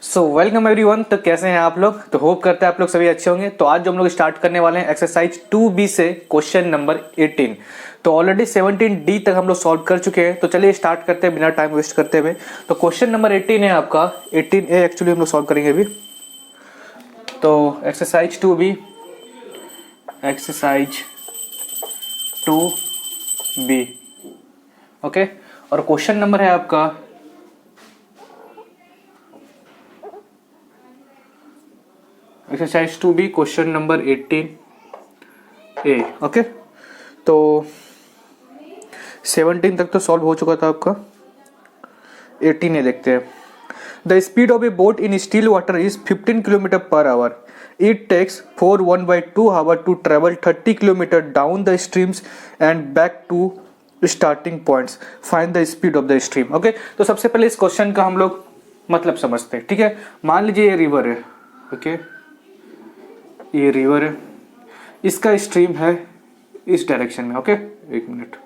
So welcome everyone. तो कैसे हैं आप लोग? तो होप करते हैं आप लोग सभी अच्छे होंगे। तो आज जो हम लोग स्टार्ट करने वाले हैं एक्सरसाइज 2B से क्वेश्चन नंबर 18। तो ऑलरेडी 17D तक हम लोग सॉल्व कर चुके हैं। तो चलिए स्टार्ट करते हैं बिना टाइम वेस्ट करते हुए। तो क्वेश्चन नंबर 18 है आपका। 18A एक्चुअली हम लोग सॉल्व करेंगे अभी। तो exercise 2B, exercise 2B, okay. और क्वेश्चन नंबर है आपका exercise 2B question number 18A, okay. तो 17 तक तो सॉल्व हो चुका था आपका। 18A देखते हैं। The speed of a boat in still water is 15 kilometre per hour. It takes 4 hour to travel 30 kilometre down the streams and back to starting points. Find the speed of the stream, okay. तो सबसे पहले इस question का हम लोग मतलब समझते हैं, ठीक है। मान लीजिए ये रिवर है, ओके। ये रिवर है, इसका स्ट्रीम है इस डायरेक्शन में, ओके। एक मिनट,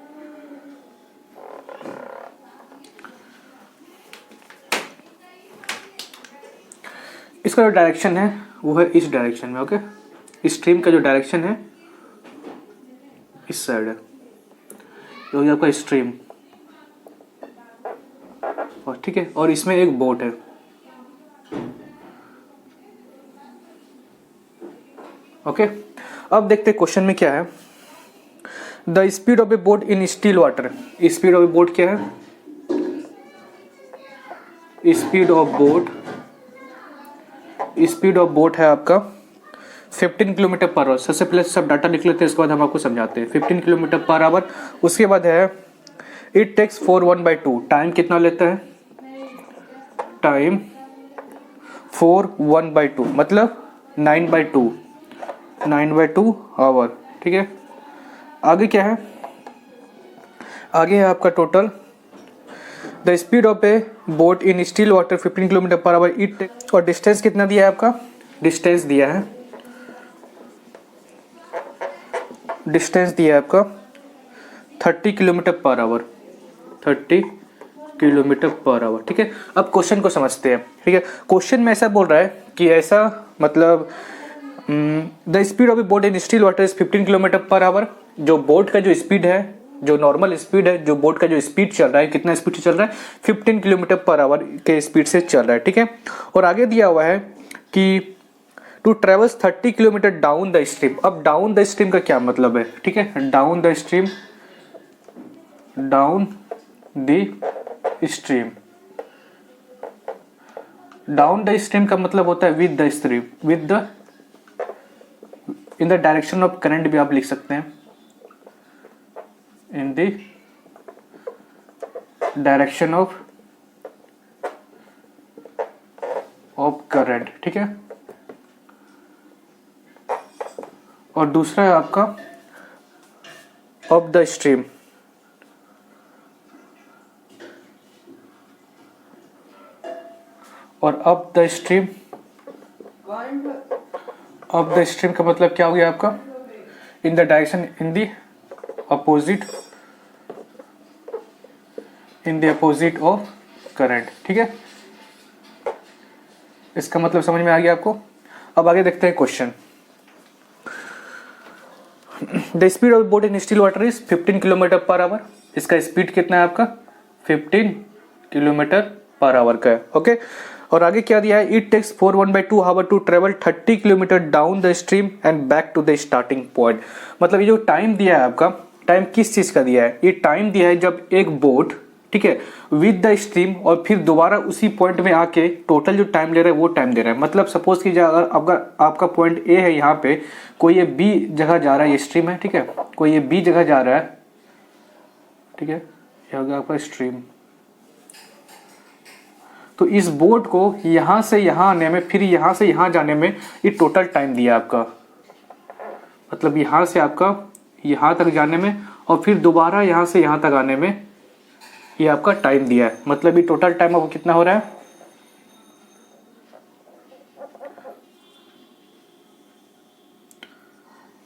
इसका जो डायरेक्शन है वो है इस डायरेक्शन में, ओके। स्ट्रीम का जो डायरेक्शन है इस साइड है, तो ये आपका स्ट्रीम, और ठीक है। और इसमें एक बोट है, ओके। अब देखते हैं क्वेश्चन में क्या है। The speed of a boat in still water. Speed of a boat क्या है? स्पीड ऑफ बोट है आपका 15 किलोमीटर पर आवर। सबसे पहले सब डाटा लिख लेते हैं, इसके बाद हम आपको समझाते हैं। 15 किलोमीटर पर आवर। उसके बाद है इट टेक्स 4 टाइम कितना लेता है? टाइम 4 मतलब 9/2 आवर, ठीक है। आगे क्या है? आगे है आपका total the speed of a boat in still water 15 kilometre per hour. It और डिस्टेंस कितना दिया है आपका? डिस्टेंस दिया है आपका 30 kilometre per hour. 30 kilometre per hour, ठीक है। अब क्वेश्चन को समझते हैं, ठीक है। क्वेश्चन में ऐसा बोल रहा है कि ऐसा मतलब the speed of a boat in still water is 15 kilometre per our. जो बोट का जो स्पीड है, जो नॉर्मल स्पीड है, जो बोट का जो स्पीड चल रहा है, कितना स्पीड से चल रहा है? 15 किलोमीटर पर आवर के स्पीड से चल रहा है, ठीक है। और आगे दिया हुआ है कि to travels 30 kilometre down the stream. अब डाउन द स्ट्रीम का क्या मतलब है, ठीक है। Down the stream down the stream का मतलब होता है with the stream, with the, in the direction of current भी आप लिख सकते हैं, in the direction of current, ठीक है। और दूसरा है आपका ऑफ द स्ट्रीम, और ऑफ द स्ट्रीम का मतलब क्या हो गया आपका? इन the direction, in the opposite of current, ठीक है। इसका मतलब समझ में आ गया आपको। अब आगे देखते हैं question. The speed of boat in still water is 15 kilometre per our. इसका स्पीड कितना है आपका? 15 किलोमीटर पर आवर का है, ओके। और आगे क्या दिया है? It takes 4 hour to travel 30 kilometre down the stream and back to the starting point. मतलब ये जो टाइम दिया है आपका, टाइम किस चीज का दिया है? ये टाइम दिया है जब एक बोट, ठीक है, विद द स्ट्रीम और फिर दोबारा उसी पॉइंट में आके टोटल जो टाइम ले रहा है वो टाइम दे रहा है। मतलब सपोज कीजिए अगर आपका पॉइंट ए है, यहाँ पे कोई ये बी जगह जा रहा है, ये स्ट्रीम है, ठीक है। कोई ये बी जगह जा रहा है, ठीक है, ये हो गया आपका स्ट्रीम। तो इस बोट को यहां से यहां आने में, फिर यहां से यहां जाने में ये टोटल टाइम दिया आपका। मतलब यहां से आपका यहां तक जाने में और फिर दोबारा यहां से यहां तक आने में ये आपका टाइम दिया है। मतलब ये टोटल टाइम आपको कितना हो रहा है?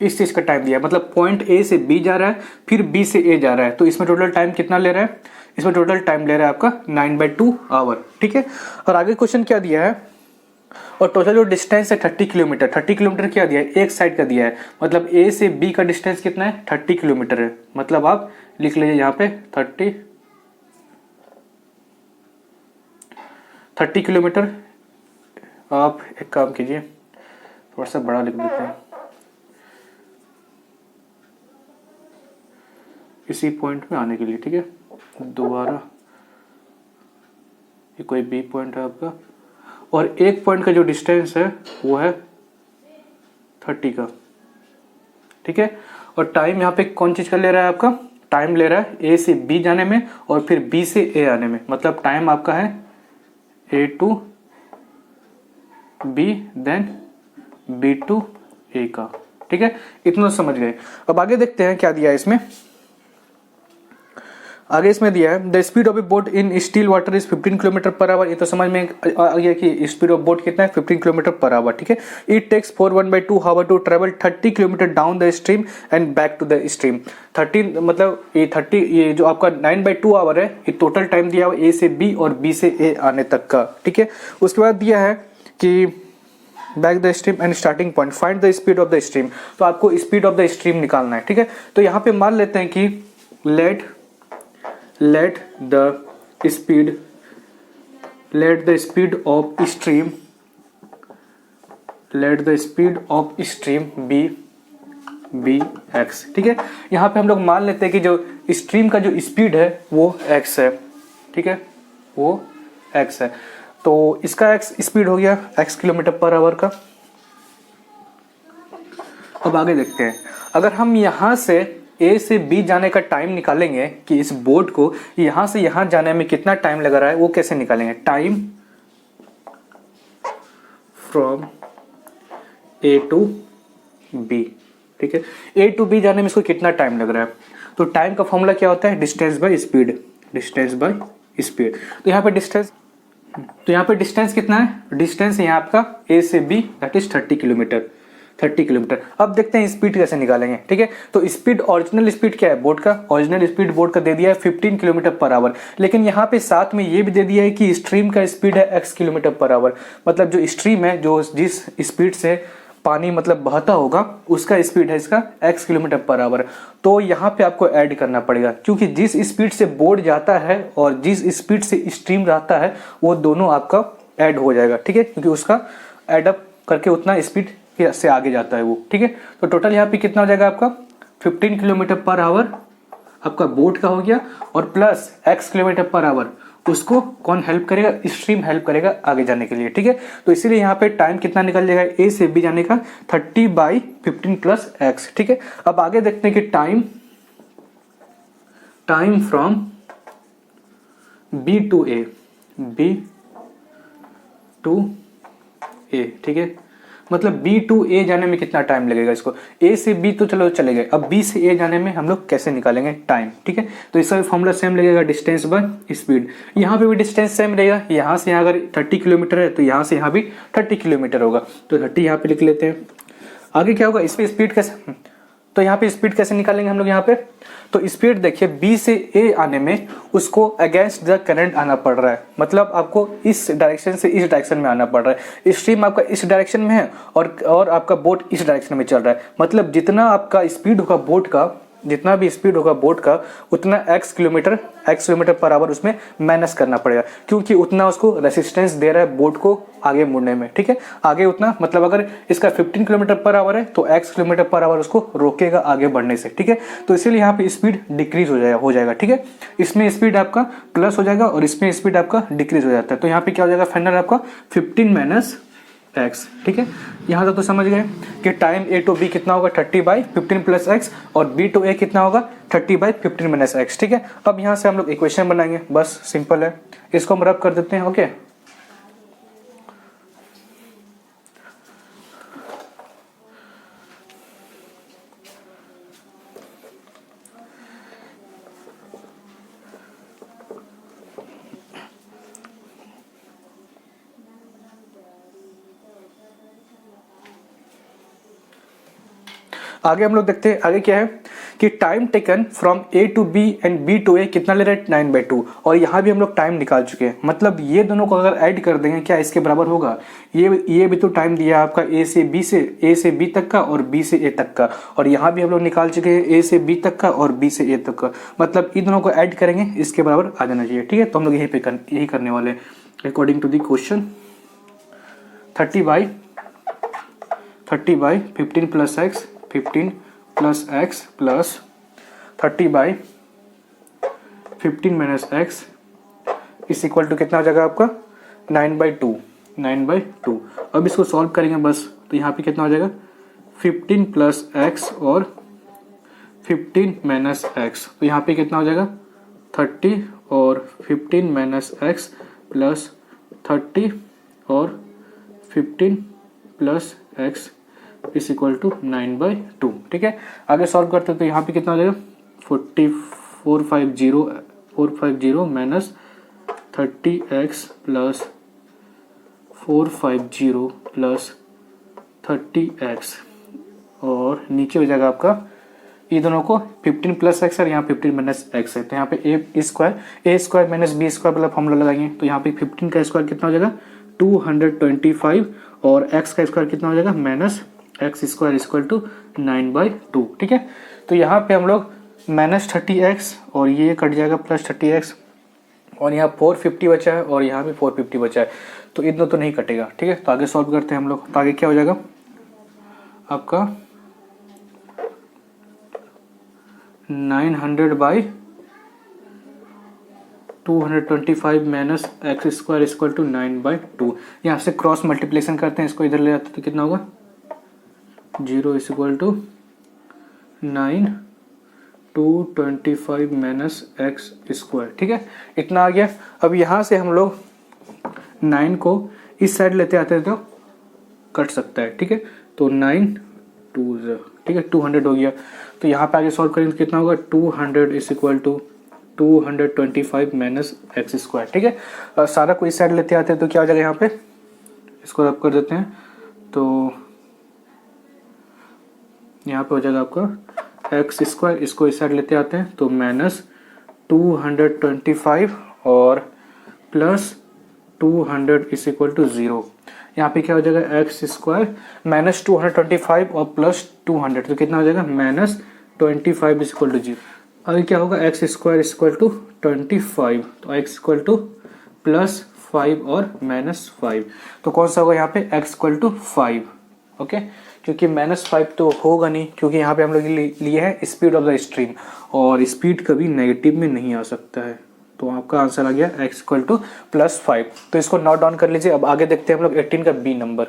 इस चीज का टाइम दिया है। मतलब पॉइंट ए से बी जा रहा है, फिर बी से ए जा रहा है, तो इसमें टोटल टाइम कितना ले रहा है? इसमें टोटल टाइम ले रहा है आपका 9/2 आवर, ठीक है। और आगे क्वेश्चन क्या दिया है? और टोटल जो डिस्टेंस है 30 किलोमीटर। 30 किलोमीटर क्या दिया है, एक साइड का दिया है, मतलब ए से बी का डिस्टेंस कितना है, 30 किलोमीटर है। मतलब आप लिख लीजिए यहाँ पे 30 किलोमीटर। आप एक काम कीजिए, थोड़ा सा बड़ा लिख देते हैं, इसी पॉइंट में आने के लिए, ठीक है। दोबारा ये कोई बी पॉइंट है आपका, और एक पॉइंट का जो डिस्टेंस है वो है 30 का, ठीक है। और टाइम यहाँ पे कौन चीज का ले रहा है, आपका टाइम ले रहा है ए से बी जाने में और फिर बी से ए आने में। मतलब टाइम आपका है A to B then B to A का, ठीक है। इतना समझ गए। अब आगे देखते हैं क्या दिया है इसमें। आगे इसमें दिया है the speed of a boat in still water is 15 kilometre per our. ये तो समझ में आ गया कि स्पीड ऑफ बोट कितना है, 15 किलोमीटर पर आवर, ठीक है। It takes 4/1/2 hour to travel 30 kilometre down the stream and back to the stream. 30 मतलब ये जो आपका 9/2 आवर है, ये टोटल टाइम दिया हुआ ए से बी और बी से ए आने तक का, ठीक है। उसके बाद दिया है कि back the stream and starting point, find the speed of the stream. तो आपको स्पीड ऑफ द स्ट्रीम निकालना है, ठीक है। तो यहाँ पे मान लेते हैं कि late the speed of stream be x, ठीक है। यहाँ पे हम लोग मान लेते हैं कि जो स्ट्रीम का जो स्पीड है वो x है, ठीक है, वो x है। तो इसका x स्पीड हो गया x किलोमीटर पर आवर का। अब आगे देखते हैं, अगर हम यहाँ से ए से बी जाने का टाइम निकालेंगे कि इस बोट को यहां से यहां जाने में कितना टाइम लग रहा है, वो कैसे निकालेंगे। Time from A to B, ठीक है। ए टू बी जाने में इसको कितना टाइम लग रहा है, तो टाइम का फॉर्मूला क्या होता है, distance by speed, distance by speed. तो यहाँ पे डिस्टेंस कितना है, डिस्टेंस यहाँ आपका ए से बी दैट इज 30 किलोमीटर। अब देखते हैं स्पीड कैसे निकालेंगे, ठीक है। तो स्पीड, ओरिजिनल स्पीड क्या है बोट का, ओरिजिनल स्पीड बोट का दे दिया है 15 किलोमीटर पर आवर, लेकिन यहाँ पे साथ में ये भी दे दिया है कि स्ट्रीम का स्पीड है x किलोमीटर पर आवर। मतलब जो स्ट्रीम है, जो जिस स्पीड से पानी मतलब बहता होगा, उसका स्पीड है इसका x किलोमीटर पर आवर। तो यहाँ पे आपको ऐड करना पड़ेगा, क्योंकि जिस स्पीड से बोट जाता है और जिस स्पीड से स्ट्रीम रहता है वो दोनों आपका ऐड हो जाएगा, ठीक है, क्योंकि उसका एडअप करके उतना स्पीड से आगे जाता है वो, ठीक है। तो टोटल यहाँ पे कितना हो जाएगा आपका 15 किलोमीटर पर आवर आपका बोट का हो गया, और plus x kilometre per our उसको कौन हेल्प करेगा, स्ट्रीम हेल्प करेगा आगे जाने के लिए, ठीक है। तो इसीलिए यहाँ पे टाइम कितना निकल जाएगा ए से बी जाने का 30/15 प्लस x, ठीक है। अब आगे देखते हैं कि टाइम फ्रॉम बी टू ए, ठीक है। मतलब बी टू ए जाने में कितना टाइम लगेगा, इसको ए से बी तो चलो चले गए, अब बी से ए जाने में हम लोग कैसे निकालेंगे टाइम, ठीक है। तो इसका भी फॉर्मूला सेम लगेगा, डिस्टेंस बाय स्पीड। यहाँ पे भी डिस्टेंस सेम रहेगा, यहाँ से यहाँ अगर 30 किलोमीटर है तो यहाँ से यहाँ भी 30 किलोमीटर होगा, तो 30 यहाँ पे लिख लेते हैं। आगे क्या होगा, इस पे स्पीड कैसे, तो यहाँ पे स्पीड कैसे निकालेंगे हम लोग, यहाँ पे तो स्पीड देखिए बी से ए आने में उसको अगेंस्ट द करंट आना पड़ रहा है, मतलब आपको इस डायरेक्शन से इस डायरेक्शन में आना पड़ रहा है। स्ट्रीम आपका इस डायरेक्शन में है और आपका बोट इस डायरेक्शन में चल रहा है, मतलब जितना आपका स्पीड होगा बोट का, जितना भी स्पीड होगा बोट का, उतना x किलोमीटर पर आवर उसमें माइनस करना पड़ेगा, क्योंकि उतना उसको रेसिस्टेंस दे रहा है बोट को आगे मुड़ने में, ठीक है। आगे उतना मतलब अगर इसका 15 किलोमीटर पर आवर है तो x किलोमीटर पर आवर उसको रोकेगा आगे बढ़ने से, ठीक है। तो इसीलिए यहाँ पे स्पीड डिक्रीज हो जाएगा, ठीक है। इसमें स्पीड आपका प्लस हो जाएगा और इसमें स्पीड आपका डिक्रीज हो जाता है। तो यहाँ पे क्या हो जाएगा, फाइनल आपका 15 - x, ठीक है। यहाँ तक तो समझ गए कि टाइम ए टू बी कितना होगा 30/15 प्लस x, और बी टू ए कितना होगा 30/15 - x, ठीक है। अब यहाँ से हम लोग इक्वेशन बनाएंगे, बस सिंपल है, इसको हम रब कर देते हैं, ओके। आगे हम लोग देखते हैं, आगे क्या है कि time taken from A to B and B to A कितना ले रहे हैं 9/2, और यहाँ भी हम लोग टाइम निकाल चुके हैं। मतलब ये दोनों को अगर ऐड कर देंगे क्या इसके बराबर होगा, ये भी तो टाइम दिया है आपका ए से बी तक का और बी से ए तक का, और यहाँ भी हम लोग निकाल चुके हैं ए से बी तक का और बी से ए तक का। मतलब इन दोनों को ऐड करेंगे इसके बराबर आ जाना चाहिए। ठीक है, तो हम लोग यही करने वाले हैं according to the question. 30 by 15 plus X 15 plus X plus 30 by 15 minus X is equal to कितना हो जाएगा आपका 9/2। अब इसको सॉल्व करेंगे बस, तो यहाँ पे कितना हो जाएगा 15 प्लस एक्स और 15 माइनस एक्स, तो यहाँ पे कितना हो जाएगा 30 और 15 माइनस एक्स प्लस 30 और 15 plus x is equal to 9/2। ठीक है, आगे सॉल्व करते हैं तो यहाँ पे कितना हो जाएगा 450 minus 30x plus 450 plus 30x, और नीचे हो जाएगा आपका ये दोनों को 15 प्लस एक्स और यहाँ 15 माइनस एक्स है, तो यहाँ पे ए स्क्वायर माइनस बी स्क्वायर वाला फॉर्मूला लगाएंगे, तो यहाँ पे 15 का स्क्वायर कितना हो जाएगा 225 और x का स्क्वायर कितना हो जाएगा minus X square equal to 9/2। ठीक है, तो यहाँ पे हम लोग माइनस 30x और ये कट जाएगा प्लस 30x, और यहाँ 450 बचा है और यहाँ भी 450 बचा है, तो इतना तो नहीं कटेगा। ठीक है, तो आगे सॉल्व करते हैं हम लोग, तो आगे क्या हो जाएगा आपका 900/225 minus X square equal to 9/2। यहाँ से क्रॉस मल्टीप्लिकेशन करते हैं, इसको इधर ले जाते हैं तो कितना होगा 0 is equal to 9/225 minus X square. ठीक है, इतना आ गया। अब यहाँ से हम लोग 9 को इस साइड लेते आते हैं तो कट सकता है। ठीक है, तो 9 2 ठीक है 200 हो गया, तो यहाँ पे आगे सॉल्व करेंगे तो कितना होगा 200 is equal to 225 minus X square. ठीक है, सारा को इस साइड लेते आते हैं तो क्या हो जाएगा यहाँ पे, इसको रब कर देते हैं तो यहाँ पे हो जाएगा आपका एक्स स्क्वायर, इसको इस साइड लेते आते हैं तो माइनस 225 और प्लस 200 इज इक्वल टू 0। यहाँ पे क्या हो जाएगा एक्स स्क्वायर माइनस 225 और प्लस 200, तो कितना हो जाएगा माइनस 25 इज इक्वल टू 0। अभी क्या होगा x square is equal to 25, तो एक्स इक्वल टू प्लस 5 और माइनस 5, तो कौन सा होगा यहाँ पे एक्स इक्वल टू 5। ओके, क्योंकि माइनस 5 तो होगा नहीं, क्योंकि यहाँ पे हम लोग लिए है स्पीड ऑफ द स्ट्रीम, और स्पीड कभी नेगेटिव में नहीं आ सकता है, तो आपका आंसर आ गया x इक्वल टू प्लस 5। तो इसको नोट डाउन कर लीजिए। अब आगे देखते हैं हम लोग 18 का बी नंबर।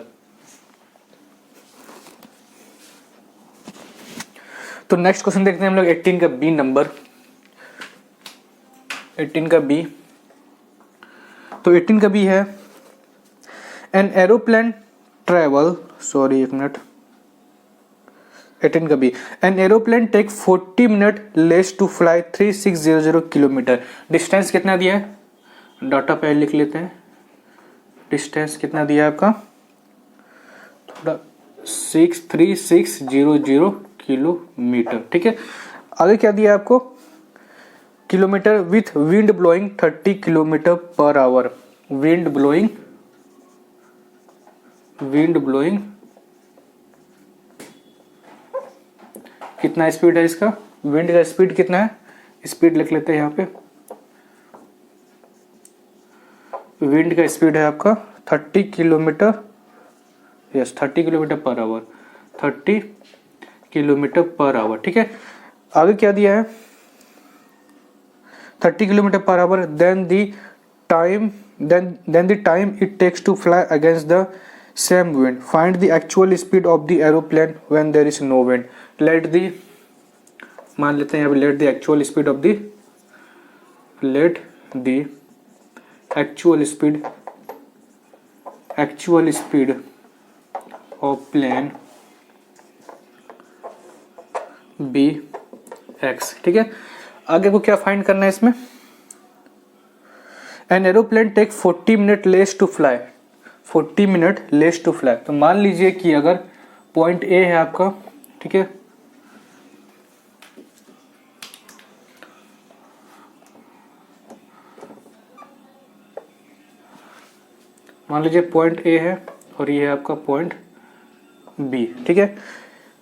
तो नेक्स्ट क्वेश्चन देखते हैं हम लोग 18 का बी नंबर। 18 का बी, तो 18 का बी है एन एरोप्लेन ट्रेवल, सॉरी एक मिनट, 18 का B, an aeroplane take 40 minute less to fly 3600 kilometre. Distance कितना दिया है, डाटा पहले लिख लेते हैं। डिस्टेंस कितना दिया है आपका, थोड़ा 63600 किलोमीटर। ठीक है, आगे क्या दिया है आपको, kilometre with wind blowing 30 kilometre per our. Wind blowing कितना स्पीड है इसका, विंड का स्पीड कितना है, स्पीड लिख लेते हैं यहाँ पे। विंड का स्पीड है आपका 30 kilometre, yes 30 kilometre per hour, 30 kilometre per hour. ठीक है, आगे क्या दिया है 30 kilometre per hour, then the time it takes to fly against the same wind, find the actual speed of the aeroplane when there is no wind. Let the, मान लेते हैं यहाँ पे let the actual speed of the, let the actual speed of plane be X. ठीक है, आगे को क्या फाइंड करना है इसमें, an aeroplane take 40 minute less to fly, 40 minute less to fly. तो मान लीजिए कि अगर पॉइंट ए है आपका, ठीक है, मान लीजिए पॉइंट ए है और ये है आपका पॉइंट बी, ठीक है।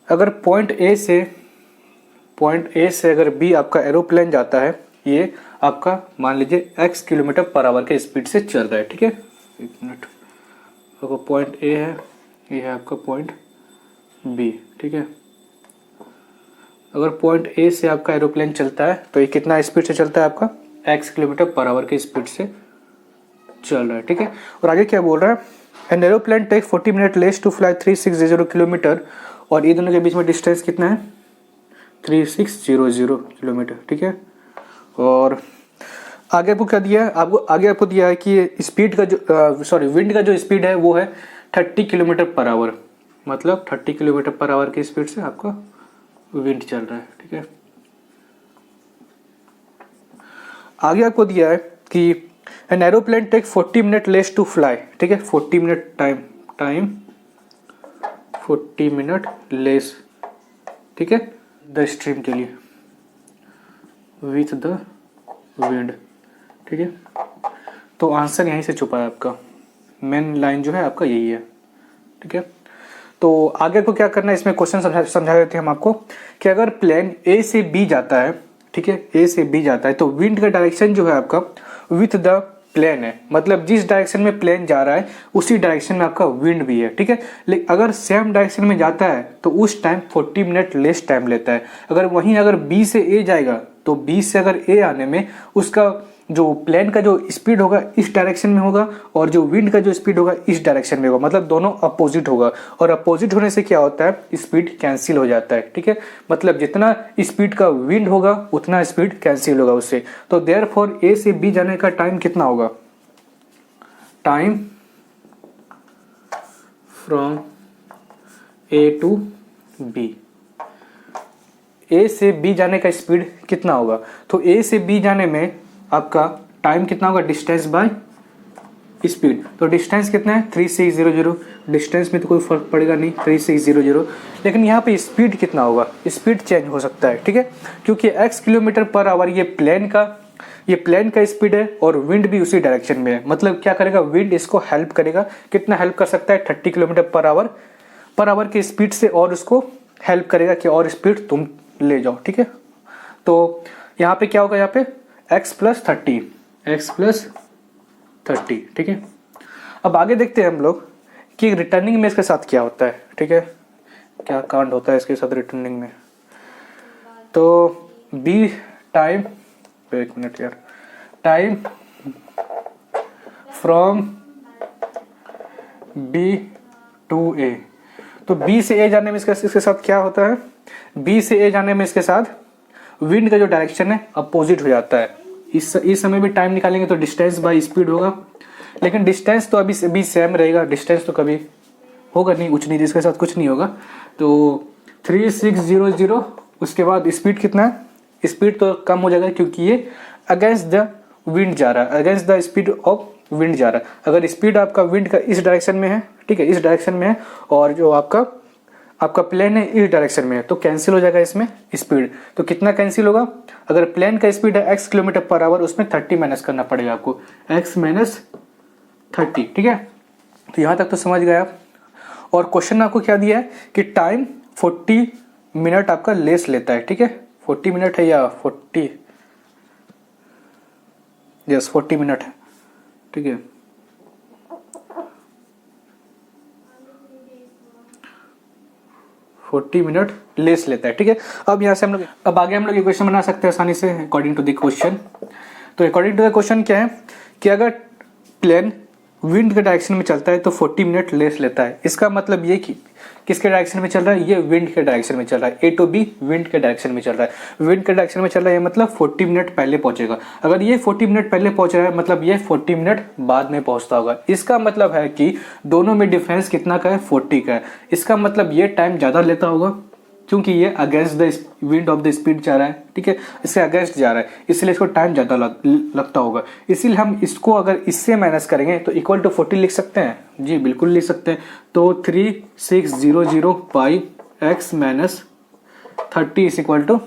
अगर पॉइंट ए से अगर बी आपका एरोप्लेन जाता है, ये आपका मान लीजिए x किलोमीटर पर आवर के स्पीड से चल रहा है, ठीक है। एक मिनट, आपका पॉइंट ए है, ये है आपका पॉइंट बी, ठीक है। अगर पॉइंट ए से आपका एरोप्लेन चलता है तो ये कितना स्पीड से चलता है, आपका x किलोमीटर पर आवर के स्पीड से चल रहा है, ठीक है। और आगे क्या बोल रहा है, an aeroplane take 40 minute less to fly 3600 kilometre, और ये दोनों के बीच में डिस्टेंस कितना है, 3600 किलोमीटर, ठीक है। और आगे आपको क्या दिया है, आगे आपको दिया है कि स्पीड का जो विंड का जो स्पीड है वो है 30 किलोमीटर पर आवर, मतलब 30 किलोमीटर पर आवर की स्पीड से आपका विंड चल रहा है, ठीक है। आगे आपको दिया है कि an aeroplane take 40 minute less to fly, ठीक है। 40 मिनट टाइम 40 मिनट लेस, ठीक है, द स्ट्रीम के लिए विथ द विंड, ठीक है। तो आंसर यहीं से छुपा है, आपका मेन लाइन जो है आपका यही है, ठीक है। तो आगे को क्या करना है, इसमें क्वेश्चन समझा देते हैं हम आपको कि अगर प्लेन ए से बी जाता है, ठीक है, ए से बी जाता है तो विंड का डायरेक्शन जो है आपका विथ द प्लेन है, मतलब जिस डायरेक्शन में प्लेन जा रहा है उसी डायरेक्शन में आपका विंड भी है, ठीक है। लेकिन अगर सेम डायरेक्शन में जाता है तो उस टाइम 40 मिनट लेस टाइम लेता है। अगर बी से ए जाएगा तो बी से अगर ए आने में उसका जो प्लेन का जो स्पीड होगा इस डायरेक्शन में होगा और जो विंड का जो स्पीड होगा इस डायरेक्शन में होगा, मतलब दोनों अपोजिट होगा। और अपोजिट होने से क्या होता है, स्पीड कैंसिल हो जाता है, ठीक है। मतलब जितना स्पीड का विंड होगा उतना स्पीड कैंसिल होगा उससे। तो देयरफॉर ए से बी जाने का टाइम कितना होगा, time from A to B, A से बी जाने का स्पीड कितना होगा। तो ए से बी जाने में आपका टाइम कितना होगा, डिस्टेंस बाय स्पीड। तो डिस्टेंस कितना है 3600, डिस्टेंस में तो कोई फर्क पड़ेगा नहीं 3600, लेकिन यहाँ पे स्पीड कितना होगा, स्पीड चेंज हो सकता है, ठीक है। क्योंकि x किलोमीटर पर आवर ये प्लेन का स्पीड है और विंड भी उसी डायरेक्शन में है। मतलब क्या करेगा, विंड इसको हेल्प करेगा, कितना हेल्प कर सकता है 30 किलोमीटर पर आवर की स्पीड से, और उसको हेल्प करेगा कि और स्पीड तुम ले जाओ, ठीक है। तो यहाँ पे क्या होगा, यहाँ पे x प्लस 30, ठीक है। अब आगे देखते हैं हम लोग कि रिटर्निंग में इसके साथ क्या होता है, ठीक है, क्या कांड होता है इसके साथ रिटर्निंग में। तो बी टाइम, एक मिनट यार, टाइम फ्रॉम बी टू ए। तो बी से ए जाने में इसके साथ क्या होता है, बी से ए जाने में इसके साथ विंड का जो डायरेक्शन है अपोजिट हो जाता है। इस समय भी टाइम निकालेंगे तो डिस्टेंस बाय स्पीड होगा, लेकिन डिस्टेंस तो अभी सेम रहेगा, डिस्टेंस तो कभी होगा नहीं, कुछ नहीं, इसके साथ कुछ नहीं होगा। तो 3600, उसके बाद स्पीड कितना है, स्पीड तो कम हो जाएगा क्योंकि ये अगेंस्ट द विंड जा रहा है, against the speed of wind जा रहा है। अगर स्पीड आपका विंड का इस डायरेक्शन में है, ठीक है, इस डायरेक्शन में है, और जो आपका प्लेन है इस डायरेक्शन में है, तो कैंसिल हो जाएगा इसमें स्पीड। तो कितना कैंसिल होगा, अगर प्लेन का स्पीड है x किलोमीटर पर आवर, उसमें 30 माइनस करना पड़ेगा आपको, x माइनस 30, ठीक है। तो यहाँ तक तो समझ गए आप। और क्वेश्चन में आपको क्या दिया है कि टाइम 40 मिनट आपका लेस लेता है, ठीक है, 40 मिनट है या 40 मिनट है, ठीक है। फोर्टी मिनट लेस लेता है, ठीक है। अब यहाँ से अब आगे हम लोग ये क्वेश्चन बना सकते हैं आसानी से अकॉर्डिंग टू द क्वेश्चन। तो अकॉर्डिंग टू द क्वेश्चन क्या है कि अगर प्लेन विंड के डायरेक्शन में चलता है तो 40 मिनट लेस लेता है। इसका मतलब ये कि किसके डायरेक्शन में चल रहा है, ये विंड के डायरेक्शन में चल रहा है, ए टू बी विंड के डायरेक्शन में चल रहा है, विंड के डायरेक्शन में चल रहा है, मतलब 40 मिनट पहले पहुंचेगा। अगर ये 40 मिनट पहले पहुंच रहा है मतलब ये 40 मिनट बाद में पहुंचता होगा। इसका मतलब है कि दोनों में डिफरेंस कितना का है, 40 का है। इसका मतलब ये टाइम ज़्यादा लेता होगा क्योंकि ये against the wind of the speed जा रहा है, ठीक है, इससे अगेंस्ट जा रहा है, इसलिए इसको टाइम ज़्यादा लगता होगा। इसीलिए हम इसको अगर इससे माइनस करेंगे तो इक्वल टू 40 लिख सकते हैं, जी बिल्कुल लिख सकते हैं। तो 3600 by x minus 30 is equal to,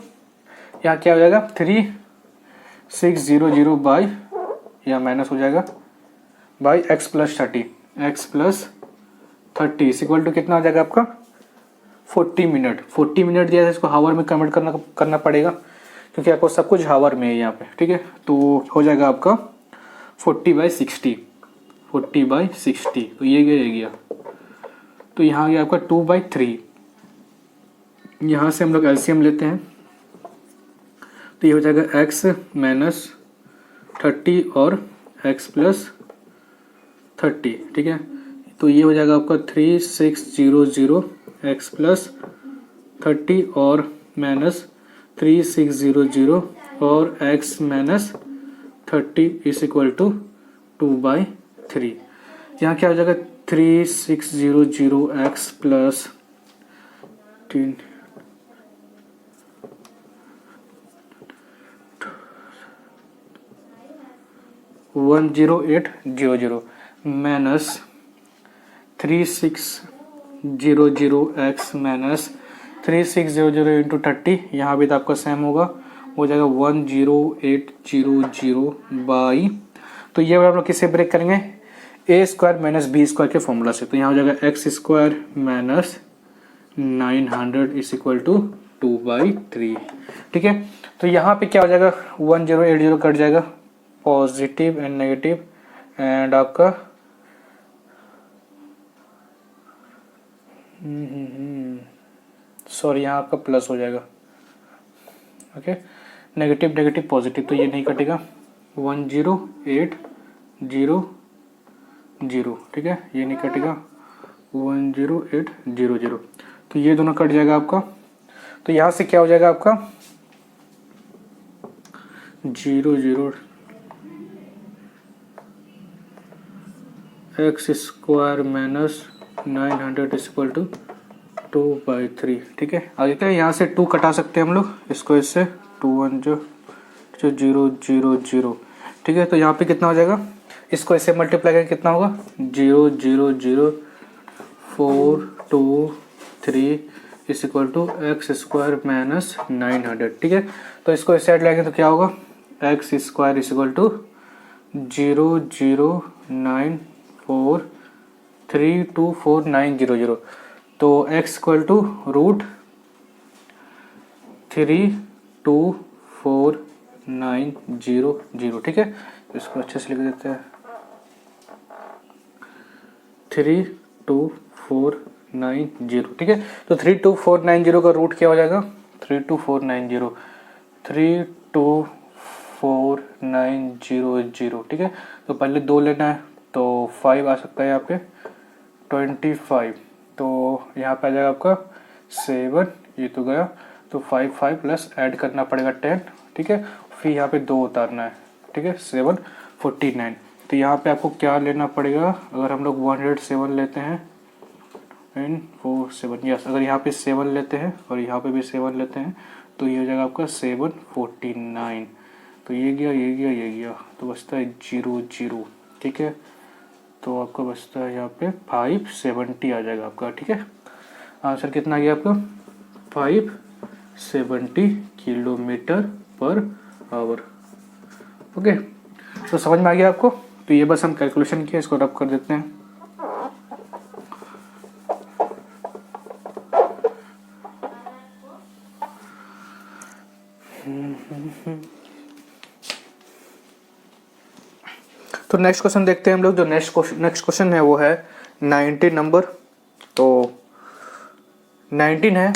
यहाँ क्या हो जाएगा 3600 बाई, यहाँ माइनस हो जाएगा by x plus 30, x plus 30 is equal to कितना आ जाएगा आपका 40 मिनट। 40 मिनट दिया है, इसको हावर में कन्वर्ट करना पड़ेगा क्योंकि आपको सब कुछ हावर में है यहाँ पे, ठीक है। तो हो जाएगा आपका 40/60, 40/60, तो ये गया। तो यहाँ गया आपका 2/3। यहाँ से हम लोग एलसीएम लेते हैं तो ये हो जाएगा x माइनस 30 और x प्लस 30, ठीक है। तो ये हो जाएगा आपका 3600 x प्लस 30 और माइनस 3600 और x minus 30 is equal to 2/3। यहाँ क्या हो जाएगा 3600 x plus 10800 minus 3600 x minus 3600 into 30, यहाँ भी तो आपका सेम होगा, हो जाएगा 10800 बाई, तो ये हम लोग किससे ब्रेक करेंगे A square minus B square के फॉर्मूला से। तो यहाँ हो जाएगा X square minus 900 is equal to 2/3, ठीक है। तो यहाँ पे क्या हो जाएगा 1080 कट जाएगा, पॉजिटिव एंड नेगेटिव, एंड आपका सॉरी यहाँ आपका प्लस हो जाएगा, ओके। नेगेटिव नेगेटिव पॉजिटिव, तो ये नहीं कटेगा, 10800, ठीक है, ये नहीं कटेगा 10800, तो ये दोनों कट जाएगा आपका। तो यहाँ से क्या हो जाएगा आपका 00 X square minus 900 is equal to 2/3, ठीक है। आगे क्या यहाँ से 2 कटा सकते हैं हम लोग, इसको इससे 21000, ठीक है। तो यहाँ पे कितना हो जाएगा, इसको ऐसे मल्टीप्लाई करें कितना होगा 000,423 is equal to x square minus 900, ठीक है। तो इसको इस साइड लाएंगे तो क्या होगा x square is equal to 009432490, तो x इक्वल टू √32490, ठीक है। इसको अच्छे से लिख देते हैं 32490, ठीक है। तो 32490 का रूट क्या हो जाएगा 32490, ठीक है। तो पहले 2 लेना है तो 5 आ सकता है यहाँ पे 25, तो यहाँ पे आ जाएगा आपका 7, ये तो गया, तो 5 प्लस ऐड करना पड़ेगा 10, ठीक है। फिर यहाँ पे 2 उतारना है, ठीक है, 749। तो यहाँ पे आपको क्या लेना पड़ेगा, अगर हम लोग 107 लेते हैं एंड 47, यस, अगर यहाँ पे 7 लेते हैं और यहाँ पे भी 7 लेते हैं तो ये हो जाएगा आपका 749। तो ये गया ये गया ये गया, तो बचता है 00, ठीक है। तो आपका बचता है यहाँ पे 570 आ जाएगा आपका, ठीक है। आंसर कितना आ गया आपका 570 किलोमीटर पर आवर, ओके। तो समझ में आ गया आपको, तो ये बस हम कैलकुलेशन किया, इसको रब कर देते हैं। तो नेक्स्ट क्वेश्चन देखते हैं हम लोग। जो नेक्स्ट क्वेश्चन है वो है 19 नंबर, तो 19 है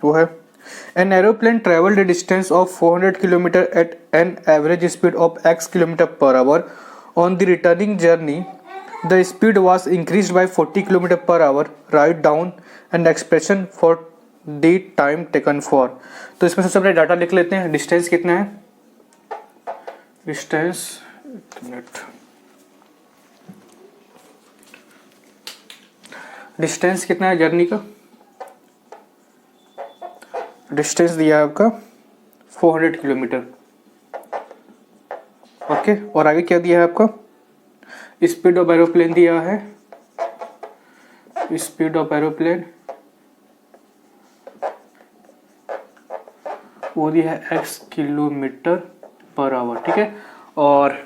वो है an aeroplane traveled a distance of 400 km at an average speed of x km per hour. On the returning journey, the speed was increased by 40 km per hour. Write down an expression for the time taken for. तो इसमें सबसे पहले data लिख लेते हैं। Distance कितना है, distance distance कितना है जर्नी का, डिस्टेंस दिया है आपका 400 किलोमीटर, ओके। और आगे क्या दिया है आपका, स्पीड ऑफ एरोप्लेन दिया है, स्पीड ऑफ एरोप्लेन वो दिया है x किलोमीटर पर आवर, ठीक है। और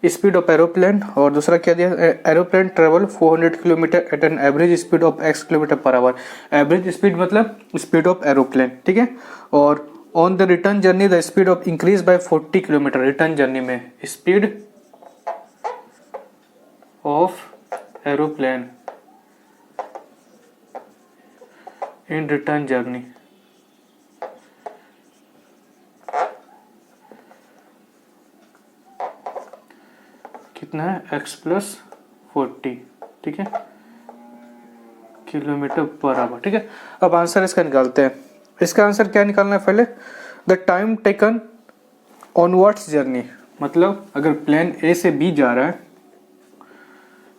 स्पीड ऑफ एरोप्लेन, और दूसरा क्या दिया, aeroplane travel 400 kilometre at an average speed of x kilometre per hour. Average speed मतलब स्पीड ऑफ एरोप्लेन, ठीक है। और on the return journey the speed of increase by 40 kilometre. Return journey में speed of aeroplane in return journey कितना है, x plus 40, ठीक है, kilometre per hour, ठीक है। अब आंसर इसका निकालते हैं। इसका आंसर क्या निकालना है पहले, the time taken onwards journey, मतलब अगर प्लेन ए से बी जा रहा है,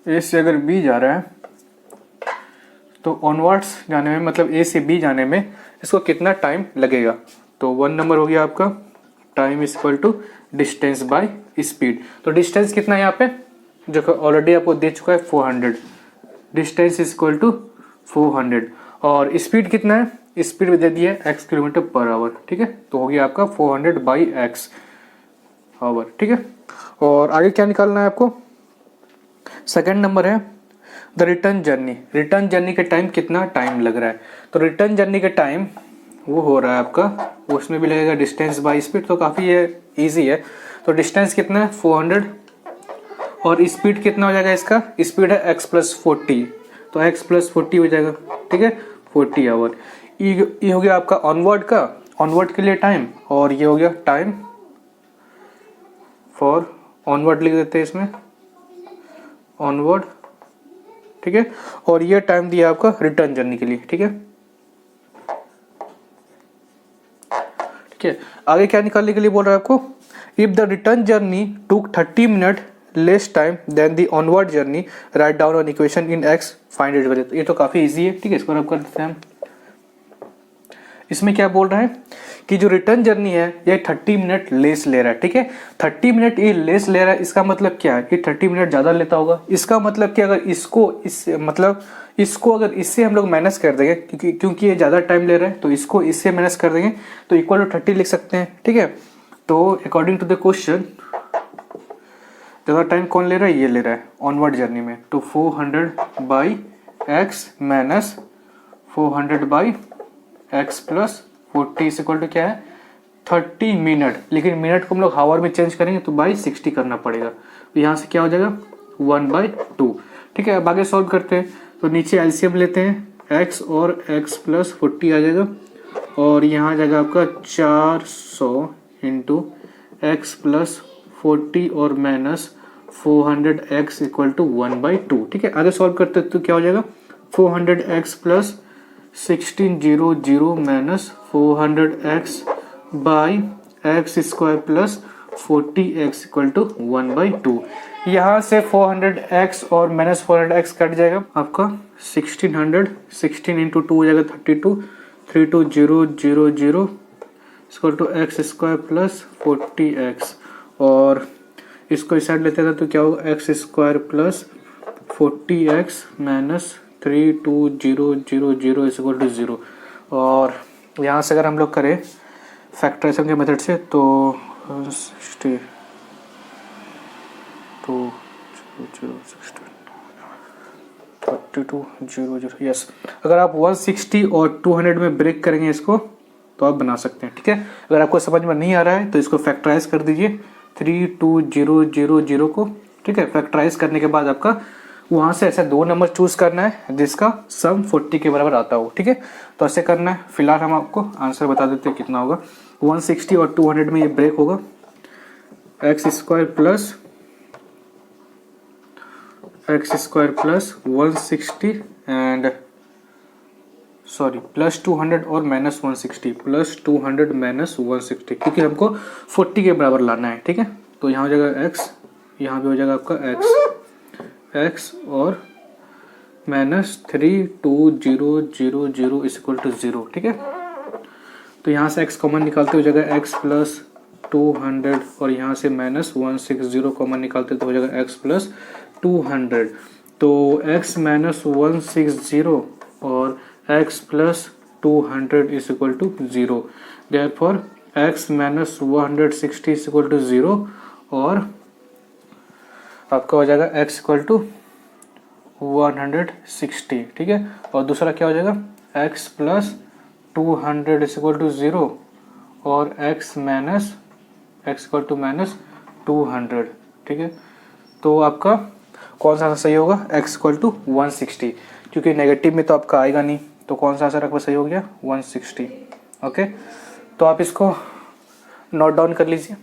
ए से अगर बी जा रहा है तो ऑनवर्ड्स जाने में, मतलब ए से बी जाने में इसको कितना टाइम लगेगा। तो 1 नंबर हो गया आपका, time is equal to distance by speed. तो डिस्टेंस कितना है यहाँ पे, जो कि ऑलरेडी आपको दे चुका है 400, डिस्टेंस इज इक्वल टू 400। और स्पीड कितना है, स्पीड दे दिया है x किलोमीटर पर आवर, ठीक है। तो हो गया आपका 400 बाई x आवर, ठीक है। और आगे क्या निकालना है आपको, सेकंड नंबर है the return journey. Return journey के टाइम कितना टाइम लग रहा है। तो रिटर्न जर्नी के टाइम वो हो रहा है आपका, उसमें भी लगेगा डिस्टेंस बाय स्पीड, तो काफ़ी ये ईजी है। तो डिस्टेंस कितना है 400, और स्पीड कितना हो जाएगा इसका, स्पीड है x प्लस 40, तो x प्लस 40 हो जाएगा, ठीक है, 40 आवर। ये हो गया आपका ऑनवर्ड का, ऑनवर्ड के लिए टाइम, और ये हो गया टाइम फॉर ऑनवर्ड, लिख देते हैं इसमें ऑनवर्ड, ठीक है। और ये टाइम दिया आपका रिटर्न जर्नी के लिए, ठीक है। ठीक है, आगे क्या निकालने के लिए बोल रहा है आपको, if the return journey took 30 minute less time than the onward journey write down on equation in x find it value. ये तो काफी इजी है, ठीक है, इसको अब कर देते हैं हम। इसमें क्या बोल रहा है कि जो रिटर्न जर्नी है ये 30 मिनट लेस ले रहा है, ठीक है। 30 मिनट ये लेस ले रहा है, इसका मतलब क्या है, ये 30 मिनट ज्यादा लेता होगा। इसका मतलब कि अगर इसको अगर इससे हम लोग माइनस कर देंगे, क्योंकि ये ज्यादा टाइम ले रहा है, तो इसको इससे माइनस कर देंगे तो इक्वल टू 30 लिख सकते हैं, ठीक है। तो अकॉर्डिंग टू द क्वेश्चन ज्यादा टाइम कौन ले रहा है, ये ले रहा है ऑनवर्ड जर्नी में। तो 400 by X minus 400 by X plus 40 is equal to क्या है 30 मिनट। लेकिन मिनट को हम लोग हावर में चेंज करेंगे तो बाई 60 करना पड़ेगा। तो यहाँ से क्या हो जाएगा 1/2, ठीक है। अब आगे सॉल्व करते हैं, तो नीचे एलसीएम लेते हैं, x और x प्लस 40 आ जाएगा, और यहाँ आ जाएगा आपका 400 इंटू एक्स प्लस 40 और माइनस 400x इक्वल टू 1/2, ठीक है। आगे सॉल्व करते तो क्या हो जाएगा 400x plus 1600 minus 400x by X square plus 40x equal to 1/2। यहाँ से 400x और माइनस 400x कट जाएगा आपका 1600 इंटू 2 हो जाएगा 32, 32000 equal to x square plus 40x, और इसको इस साइड लेते हैं तो क्या होगा x square plus 40x minus 32000 equal to 0। और यहाँ से अगर हम लोग करें फैक्टराइजेशन के मेथड से तो 3200, यस। अगर आप 160 और 200 में ब्रेक करेंगे इसको तो आप बना सकते हैं, ठीक है। अगर आपको समझ में नहीं आ रहा है तो इसको फैक्टराइज कर दीजिए 32000 को, ठीक है। फैक्टराइज करने के बाद आपका वहां से ऐसा 2 नंबर चूज करना है जिसका सम 40 के बराबर आता हो, ठीक है। तो ऐसे करना है। फिलहाल हम आपको आंसर बता देते हैं कितना होगा। 160 और 200 में ये ब्रेक होगा, x square plus 160 and sorry plus 200 और माइनस 160, प्लस 200 माइनस 160, क्योंकि हमको 40 के बराबर लाना है, ठीक है। तो यहाँ हो जाएगा एक्स, यहाँ भी हो जाएगा आपका एक्स और माइनस 32000 इक्वल टू 0, ठीक है। तो यहाँ से एक्स कॉमन निकालते हो जाएगा एक्स प्लस 200, और यहाँ से माइनस 160 कॉमन निकालते तो हो जाएगा एक्स प्लस 200। तो x माइनस 160 और x plus 200 is equal to 0। Therefore x minus 160 is equal to 0 और आपका हो जाएगा x इक्वल टू 160, ठीक है। और दूसरा क्या हो जाएगा x plus 200 is equal to 0 और x इक्वल टू माइनस 200, ठीक है। तो आपका कौन सा आंसर सही होगा, x इक्वल टू 160, क्योंकि नेगेटिव में तो आपका आएगा नहीं, तो कौन सा आंसर आपका सही हो गया 160। ओके, तो आप इसको नोट डाउन कर लीजिए।